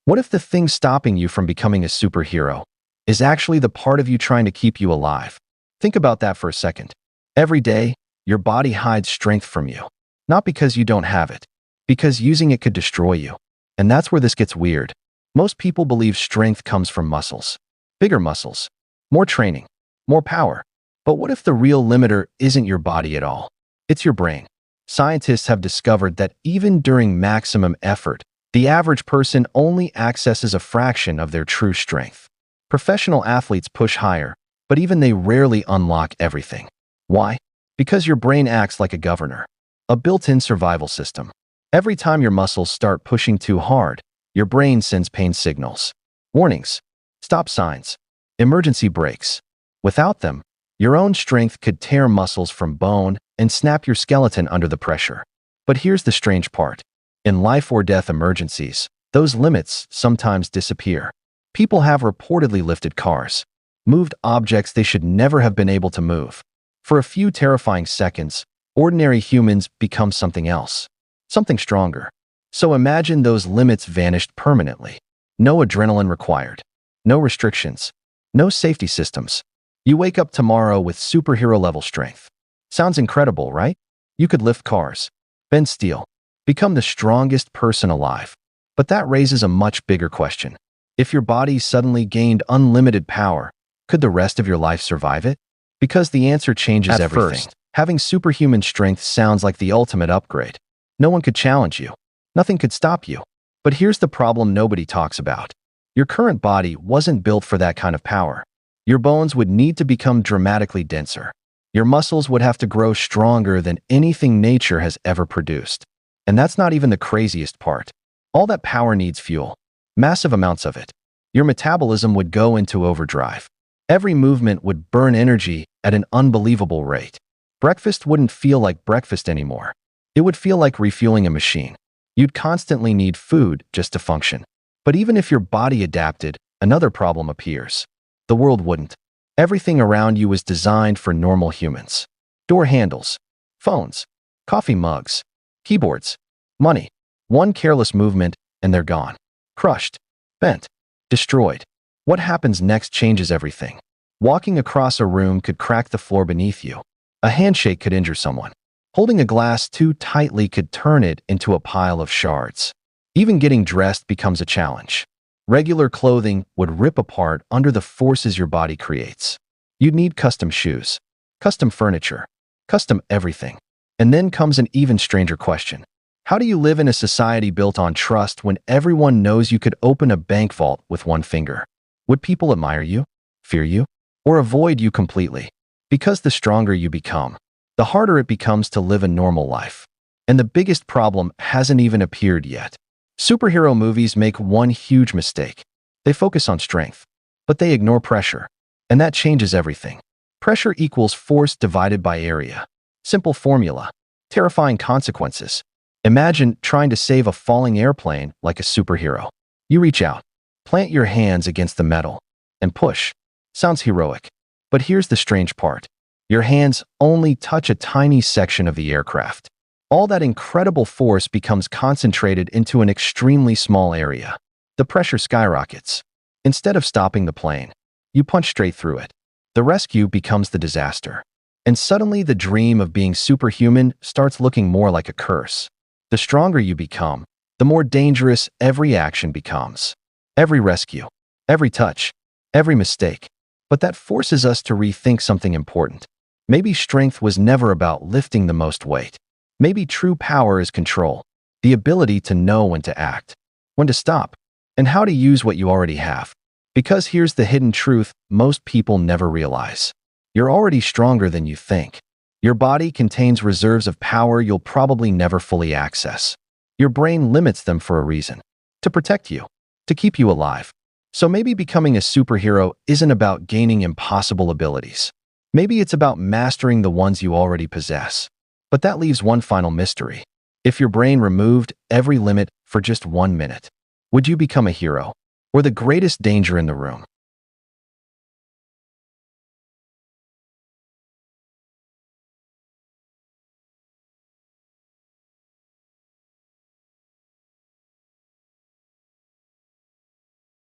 What if the thing stopping you from becoming a superhero is actually the part of you trying to keep you alive? Think about that for a second. Every day, your body hides strength from you. Not because you don't have it, because using it could destroy you. And that's where this gets weird. Most people believe strength comes from muscles. Bigger muscles. More training. More power. But what if the real limiter isn't your body at all? It's your brain. Scientists have discovered that even during maximum effort, the average person only accesses a fraction of their true strength. Professional athletes push higher, but even they rarely unlock everything. Why? Because your brain acts like a governor, a built-in survival system. Every time your muscles start pushing too hard, your brain sends pain signals, warnings, stop signs, emergency brakes. Without them, your own strength could tear muscles from bone and snap your skeleton under the pressure. But here's the strange part. In life or death emergencies, those limits sometimes disappear. People have reportedly lifted cars, moved objects they should never have been able to move. For a few terrifying seconds, ordinary humans become something else, something stronger. So imagine those limits vanished permanently. No adrenaline required, no restrictions, no safety systems. You wake up tomorrow with superhero-level strength. Sounds incredible, right? You could lift cars, bend steel, become the strongest person alive. But that raises a much bigger question. If your body suddenly gained unlimited power, could the rest of your life survive it? Because the answer changes everything. First, having superhuman strength sounds like the ultimate upgrade. No one could challenge you. Nothing could stop you. But here's the problem nobody talks about. Your current body wasn't built for that kind of power. Your bones would need to become dramatically denser. Your muscles would have to grow stronger than anything nature has ever produced. And that's not even the craziest part. All that power needs fuel. Massive amounts of it. Your metabolism would go into overdrive. Every movement would burn energy at an unbelievable rate. Breakfast wouldn't feel like breakfast anymore. It would feel like refueling a machine. You'd constantly need food just to function. But even if your body adapted, another problem appears. The world wouldn't. Everything around you was designed for normal humans. Door handles, phones, coffee mugs, keyboards, money. One careless movement and they're gone. Crushed, bent, destroyed. What happens next changes everything. Walking across a room could crack the floor beneath you. A handshake could injure someone. Holding a glass too tightly could turn it into a pile of shards. Even getting dressed becomes a challenge. Regular clothing would rip apart under the forces your body creates. You'd need custom shoes, custom furniture, custom everything. And then comes an even stranger question. How do you live in a society built on trust when everyone knows you could open a bank vault with one finger? Would people admire you, fear you, or avoid you completely? Because the stronger you become, the harder it becomes to live a normal life. And the biggest problem hasn't even appeared yet. Superhero movies make one huge mistake. They focus on strength, but they ignore pressure. And that changes everything. Pressure equals force divided by area. Simple formula. Terrifying consequences. Imagine trying to save a falling airplane like a superhero. You reach out, plant your hands against the metal, and push. Sounds heroic. But here's the strange part. Your hands only touch a tiny section of the aircraft. All that incredible force becomes concentrated into an extremely small area. The pressure skyrockets. Instead of stopping the plane, you punch straight through it. The rescue becomes the disaster. And suddenly the dream of being superhuman starts looking more like a curse. The stronger you become, the more dangerous every action becomes. Every rescue, every touch, every mistake. But that forces us to rethink something important. Maybe strength was never about lifting the most weight. Maybe true power is control, the ability to know when to act, when to stop, and how to use what you already have. Because here's the hidden truth most people never realize. You're already stronger than you think. Your body contains reserves of power you'll probably never fully access. Your brain limits them for a reason. To protect you. To keep you alive. So maybe becoming a superhero isn't about gaining impossible abilities. Maybe it's about mastering the ones you already possess. But that leaves one final mystery. If your brain removed every limit for just 1 minute, would you become a hero or the greatest danger in the room?